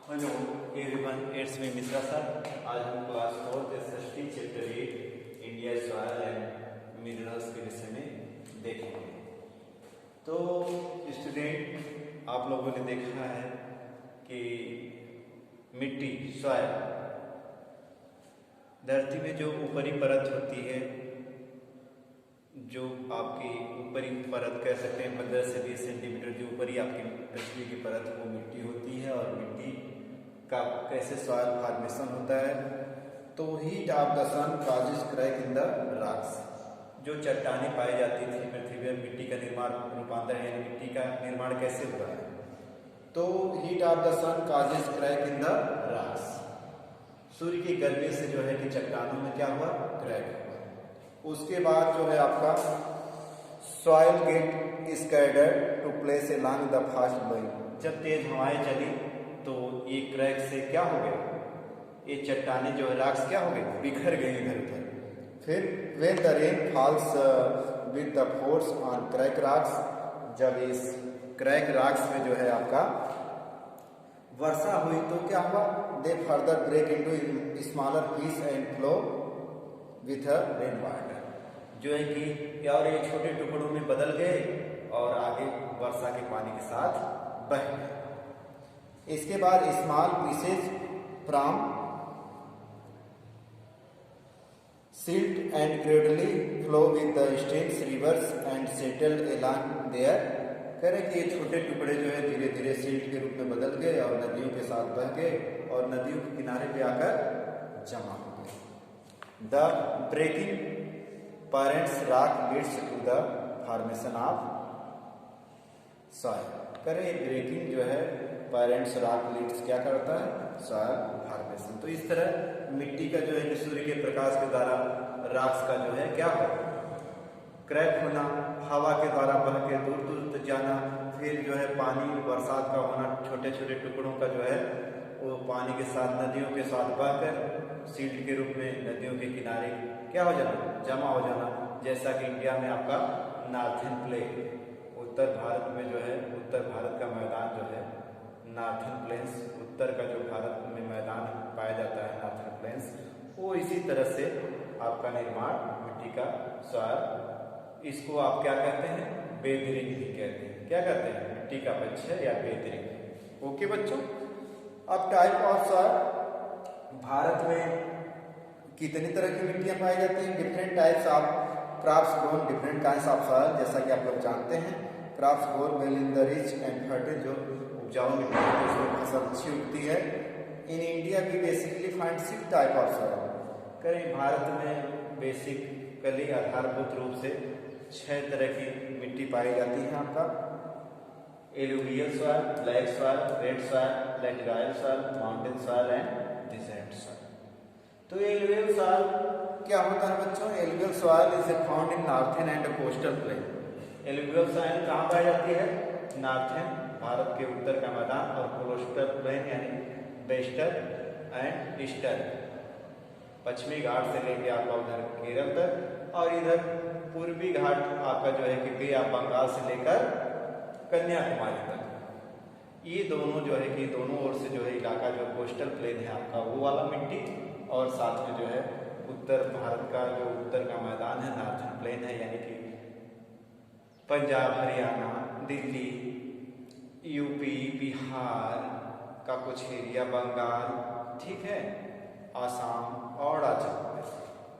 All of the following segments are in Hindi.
Hello everyone, it's me Mishra sir. आज हम class 4 SST chapter 8 India soil and minerals के विषय में देखेंगे। तो स्टूडेंट, आप लोगों ने देखा है कि मिट्टी सॉइल धरती में जो ऊपरी परत होती है, जो आपकी ऊपरी परत कह सकते हैं 15 से 20 सेंटीमीटर जो ऊपरी आपकी पृथ्वी की परत वो मिट्टी होती है। और मिट्टी का कैसे सॉइल फॉर्मेशन होता है, तो heat of the sun causes crack in the rocks. जो चट्टानें पाई जाती थी पृथ्वी पर, मिट्टी का निर्माण रूपांतर यानी मिट्टी का निर्माण कैसे हुआ है, तो heat of the sun causes crack in the rocks. सूर्य की गर्मी से जो है कि चट्टानों में क्या हुआ, क्रैक हुआ। उसके बाद जो है आपका soil get scattered to place along the fast blowing. जब तेज हवाएं चली तो ये क्रैक से क्या हो गया, ये चट्टानें जो है रॉक्स क्या हो गई, बिखर गई इधर उधर। फिर when the rain false with the force on crack rocks, जब इस क्रैक रॉक्स में जो है आपका वर्षा हुई तो क्या हुआ, they further break into smaller piece and flow with rain water. जो है कि और ये छोटे टुकड़ों में बदल गए और आगे वर्षा के पानी के साथ बह गए। इसके बाद small pieces from silt and gradually flow with the streams rivers and settle along there. कह रहे कि ये छोटे टुकड़े जो है धीरे धीरे सिल्ट के रूप में बदल गए और नदियों के साथ बह गए और नदियों के किनारे पे आकर जमा हो गए। The breaking parents rock leads to the formation of soil. करें ब्रेकिंग जो है पेरेंट्स रॉक लीड्स क्या करता है, सॉइल फॉर्मेशन। तो इस तरह मिट्टी का जो है कि सूर्य के प्रकाश के द्वारा रॉक्स का जो है क्या हो, क्रैक होना, हवा के द्वारा बह के दूर दूर तक जाना, फिर जो है पानी बरसात का होना, छोटे छोटे टुकड़ों का जो है वो पानी के साथ नदियों के साथ बहकर सील्ट के रूप में नदियों के किनारे क्या हो जाना, जमा हो जाना। जैसा कि इंडिया में आपका नॉर्थन प्लेन, उत्तर भारत में जो है उत्तर भारत का मैदान जो है नॉर्थन प्लेन्स, उत्तर का जो भारत में मैदान पाया जाता है नॉर्थन प्लेन्स, वो इसी तरह से आपका निर्माण मिट्टी का सॉइल, इसको आप क्या कहते हैं, बेदरिंग भी कहते हैं। क्या कहते हैं, मिट्टी का पच्छ या बेदरिंग। ओके बच्चों, अब टाइप ऑफ सॉइल भारत में कितनी तरह की मिट्टियां पाई जाती हैं। Different types of crops grown different kinds of soil. जैसा कि आप लोग जानते हैं, crops grow well in the rich and fertile, जो उपजाऊ मिट्टी है उसमें फसल अच्छी उगती है। In India we basically find 6 type of soil. करें भारत में बेसिकली आधारभूत रूप से 6 तरह की मिट्टी पाई जाती है। आपका alluvial soil, black soil, red soil, laterite soil, mountain soil and dessert soil. तो एलुवियल सॉइल क्या होता है बच्चों, alluvial soil is found in northern and coastal plain. Alluvial soil कहाँ पाई जाती है, नॉर्थन भारत के उत्तर का मैदान और कोस्टल प्लेन यानी वेस्टर्न एंड ईस्टर्न, पश्चिमी घाट से लेके आपका उधर केरल तक और इधर पूर्वी घाट आपका जो है कि बे ऑफ बंगाल से लेकर कन्याकुमारी तक। ये दोनों जो है कि दोनों ओर से जो है इलाका जो कोस्टल प्लेन है आपका वो वाला मिट्टी, और साथ में जो है उत्तर भारत का जो उत्तर का मैदान है नॉर्थन प्लेन है, यानी कि पंजाब, हरियाणा, दिल्ली, यूपी, बिहार का कुछ एरिया, बंगाल, ठीक है, आसाम और अरुणाचल प्रदेश।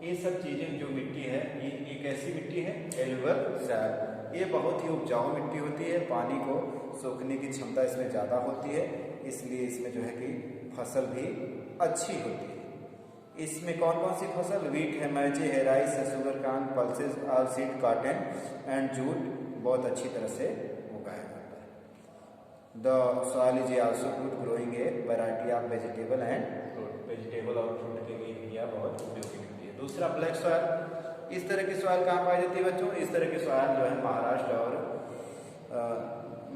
ये सब चीज़ें जो मिट्टी है ये कैसी मिट्टी है, एलुवियल सॉइल। ये बहुत ही उपजाऊ मिट्टी होती है, पानी को सोखने की क्षमता इसमें ज़्यादा होती है, इसलिए इसमें जो है कि फसल भी अच्छी होती है। इसमें कौन कौन सी फसल, वीट है, मैजे है, राइस है, sugar cane, pulses, oil seed, cotton and jute बहुत अच्छी तरह से उगाया जाता है। The soil is also good growing a variety of vegetable and fruit. Vegetable और फ्रूट के लिए भी यह बहुत उपयोगी मिट्टी है। दूसरा ब्लैक सॉइल। इस तरह की सॉइल कहाँ पाई जाती है बच्चों, इस तरह की सॉइल जो है महाराष्ट्र और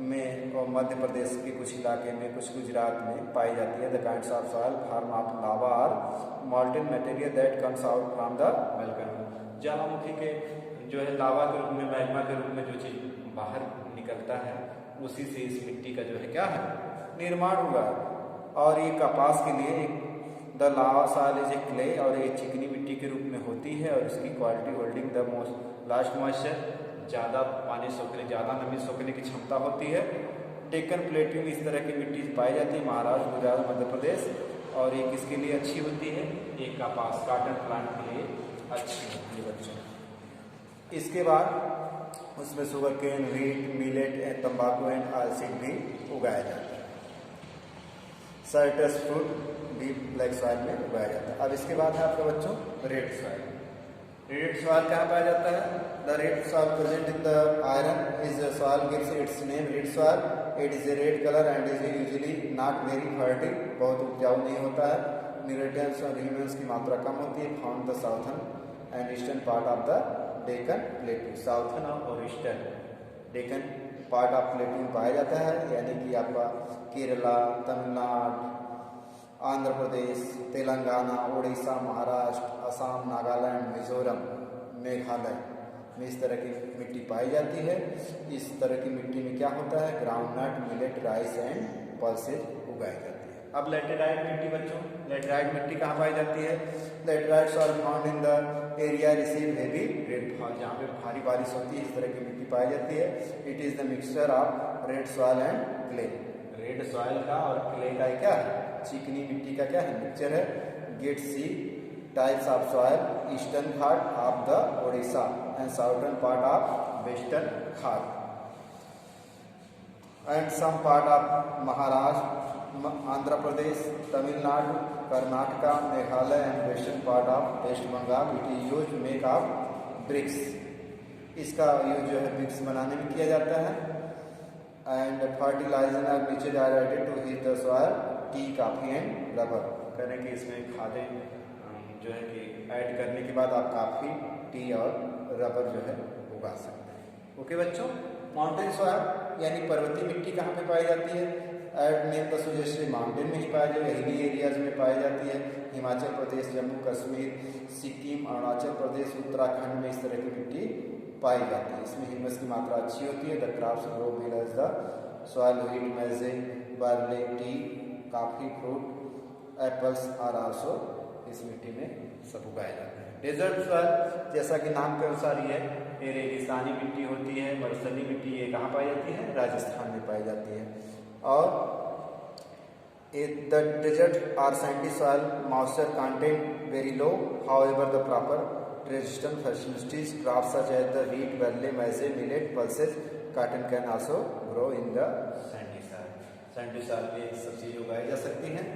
में और मध्य प्रदेश के कुछ इलाके में, कुछ गुजरात में पाई जाती है। The kinds of soil form of lava और molten material that comes out from the volcano. ज्वालामुखी के जो है लावा के रूप में, मैग्मा के रूप में जो चीज बाहर निकलता है, उसी से इस मिट्टी का जो है क्या है, निर्माण हुआ। और ये कपास के लिए the lava soil is a clay, और ये चिकनी मिट्टी के रूप में होती है, और इसकी quality holding the last moisture, ज़्यादा पानी सोखने, ज़्यादा नमी सोखने की क्षमता होती है। डेक्कन प्लेट्यू में इस तरह की मिट्टी पाई जाती है, महाराष्ट्र, गुजरात, मध्य प्रदेश। और ये किसके लिए अच्छी होती है? एक कपास, कॉटन प्लांट के लिए अच्छी होती है बच्चों। इसके बाद उसमें शुगर केन, व्हीट, मिलेट, तंबाकू एंड ऑयलसीड भी उगाया जाता है। Citrus fruit deep black soil में उगाया जाता है। अब इसके बाद है आपका बच्चों रेड सॉइल। रेड सॉइल कहाँ पाया जाता है? The red soil present in the iron is soil gives it's name red soil. It is a red colour and is usually not very fertile, बहुत उपजाऊ नहीं होता है। न्यूट्रिएंट्स और ह्यूमन्स की मात्रा कम होती है। Found the southern and eastern part of the Deccan plateau, southern और eastern Deccan part of plateau में पाया जाता है, यानी कि आपका केरला, तमिलनाडु, आंध्र प्रदेश, तेलंगाना, उड़ीसा, महाराष्ट्र, असम, नागालैंड, मिजोरम, मेघालय में इस तरह की मिट्टी पाई जाती है। इस तरह की मिट्टी में क्या होता है? Groundnut, millet, rice and pulses उगाई जाती है। अब लेटेराइट मिट्टी बच्चों, लेटेराइट मिट्टी कहाँ पाई जाती है? Laterite soil found in the area receive heavy rainfall, जहाँ पे भारी बारिश होती है इस तरह की मिट्टी पाई जाती है। It is the mixture of red soil and clay. Red soil का और क्ले का क्या है? चिकनी मिट्टी का क्या है? मिक्सचर है। Get see types of soil, eastern Ghat of the Odisha and southern part of western Ghat and some part of Maharashtra, Andhra Pradesh, Tamil Nadu, Karnataka, Meghalaya and western part of West Bengal. It is use to make of bricks. इसका यूज जो है ब्रिक्स बनाने में किया जाता है। एंड फर्टिलाइजर आर नीचे directed to heat the soil, tea, coffee and rubber. करें कि इसमें खादें जो है कि ऐड करने के बाद आप कॉफी, टी और रबर जो है उगा सकते हैं। ओके बच्चों, माउंटेन सॉइल यानी पर्वतीय मिट्टी कहाँ पे पाई जाती है? At name the suggest mountain में ही पाई जाती है, हिली एरियाज में पाई जाती है। हिमाचल प्रदेश, जम्मू कश्मीर, सिक्किम, अरुणाचल प्रदेश, उत्तराखंड में इस तरह की मिट्टी पाई जाती है। इसमें ह्यूमस की मात्रा अच्छी होती है। The crops grow well as the soil, wheat, maize, barley, tea, coffee, fruit, apples और आल्सो इस मिट्टी में सब उगाए जाते हैं। डेजर्ट सॉइल जैसा कि नाम के अनुसार ये रेगिस्तानी मिट्टी होती है, मरुस्थलीय मिट्टी। ये कहाँ पाई जाती है? राजस्थान में पाई जाती है। और the desert or sandy soil, moisture content very low, however the proper resistant facilities, crops such as the wheat, barley, maize, millet, pulses, cotton can also grow in the sandy soil. Sandy soil में सब चीज़ें उगाई जा सकती हैं।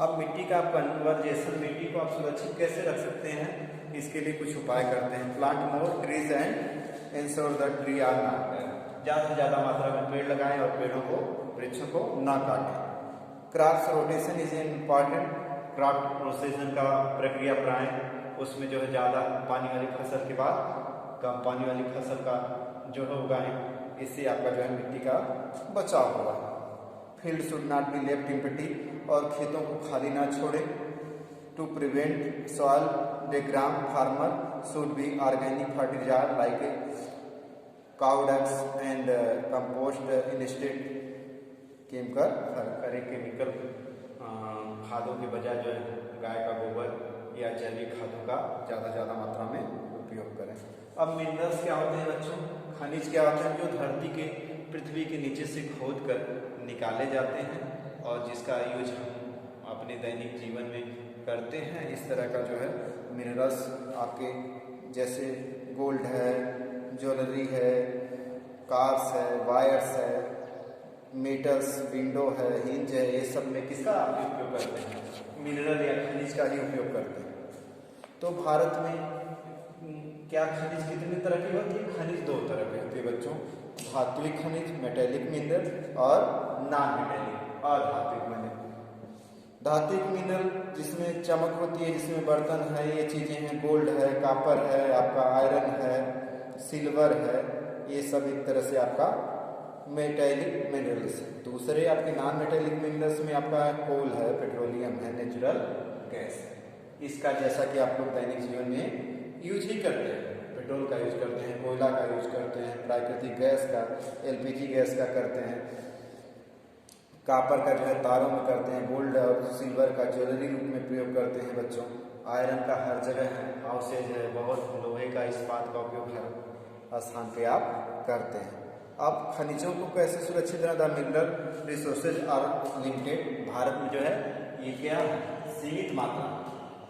अब मिट्टी का कन्वर्जेशन, मिट्टी को आप सुरक्षित कैसे रख सकते हैं? इसके लिए कुछ उपाय करते हैं। Plant more trees and ensure the tree are not cut. ज़्यादा से ज़्यादा मात्रा में पेड़ लगाएं और पेड़ों को, वृक्षों को ना काटें। Crop rotation is important. Crop rotation का प्रक्रिया अपनाएं। उसमें जो है ज़्यादा पानी वाली फसल के बाद कम पानी वाली फसल का जो है उगाएं। इससे आपका जो है मिट्टी का बचाव होगा। Field should not be left empty, और खेतों को खाली ना छोड़े। To prevent soil degradation, farmer should be organic fertiliser like cow dung and compost instead chemical. Chemical खादों के बजाय जो है गाय का गोबर या जैविक खादों का ज़्यादा मात्रा में उपयोग करें। अब मिनरल्स क्या होते हैं बच्चों? खनिज क्या होते हैं? जो धरती के, पृथ्वी के नीचे से खोद कर निकाले जाते हैं और जिसका यूज हम अपने दैनिक जीवन में करते हैं। इस तरह का जो है मिनरल्स आपके जैसे गोल्ड है, ज्वेलरी है, कार्स है, वायर्स है, मेटल्स, विंडो है, हिंज है, ये सब में किसका उपयोग करते हैं? मिनरल या खनिज का ही उपयोग करते हैं। तो भारत में क्या खनिज कितने तरह की होती है? खनिज दो तरह की होती है बच्चों। धात्विक खनिज, मेटेलिक मिनरल, और नॉन मेटेलिक और धात्विक मिनरल। धात्विक मिनरल जिसमें चमक होती है, जिसमें बर्तन है, ये चीज़ें हैं, गोल्ड है, कॉपर है, आपका आयरन है, सिल्वर है, ये सब एक तरह से आपका मेटेलिक मिनरल्स है। दूसरे आपके नॉन मेटेलिक मिनरल्स में आपका कोल है, पेट्रोलियम है, नेचुरल गैस है। इसका जैसा कि आप लोग दैनिक जीवन में यूज ही करते हैं, पेट्रोल का यूज करते हैं, कोयला का यूज करते हैं, प्राकृतिक गैस का, एलपीजी गैस का करते हैं, कॉपर का जो है तारों में करते हैं, गोल्ड और सिल्वर का ज्वेलरी रूप में प्रयोग करते हैं बच्चों। आयरन का हर जगह है, हाउसेज है, बहुत लोहे का इस्पात का उपयोग हर स्थान पे आप करते हैं। अब खनिजों को कैसे सुरक्षित रहना, मिनरल रिसोर्सेज आर लिमिटेड। भारत में जो है ये क्या है, सीमित मात्रा,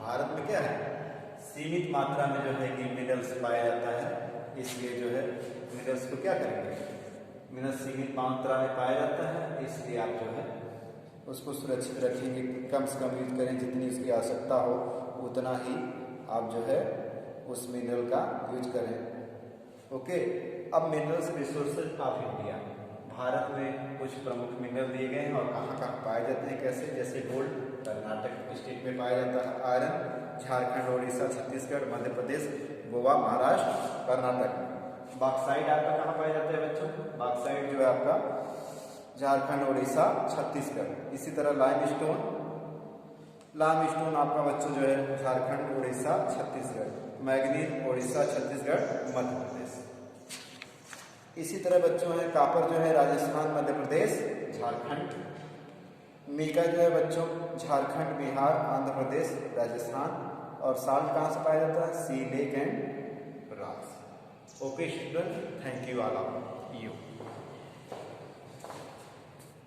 भारत में क्या है, सीमित मात्रा में जो है कि मिनरल्स पाया जाता है, इसलिए जो है मिनरल्स को क्या करेंगे, मिनरल सीमित मात्रा में पाया जाता है, इसलिए आप जो है उसको सुरक्षित रखेंगे, कम से कम यूज करें, जितनी उसकी आवश्यकता हो उतना ही आप जो है उस मिनरल का यूज करें। ओके, अब minerals resources of India, Bharat में कुछ प्रमुख मिनरल दिए गए हैं और कहाँ कहाँ पाए जाते हैं, कैसे, जैसे गोल्ड कर्नाटक स्टेट में पाया जाता है, आयरन झारखंड, उड़ीसा, छत्तीसगढ़, मध्य प्रदेश, गोवा, महाराष्ट्र, कर्नाटक। बॉक्साइट आपका कहाँ पाया जाता है बच्चों, बॉक्साइट जो है आपका झारखंड, उड़ीसा, छत्तीसगढ़। इसी तरह लाइमस्टोन, लाइमस्टोन आपका बच्चों जो है झारखंड, उड़ीसा, छत्तीसगढ़। मैग्नीज उड़ीसा, छत्तीसगढ़, मध्य प्रदेश। इसी तरह बच्चों है कॉपर जो है राजस्थान, मध्य प्रदेश, झारखंड। मीका जो है बच्चों झारखंड, बिहार, आंध्र प्रदेश, राजस्थान। और साल्ट कहाँ से पाया जाता है, sea, lake and rocks. Okay student, thank you all of you.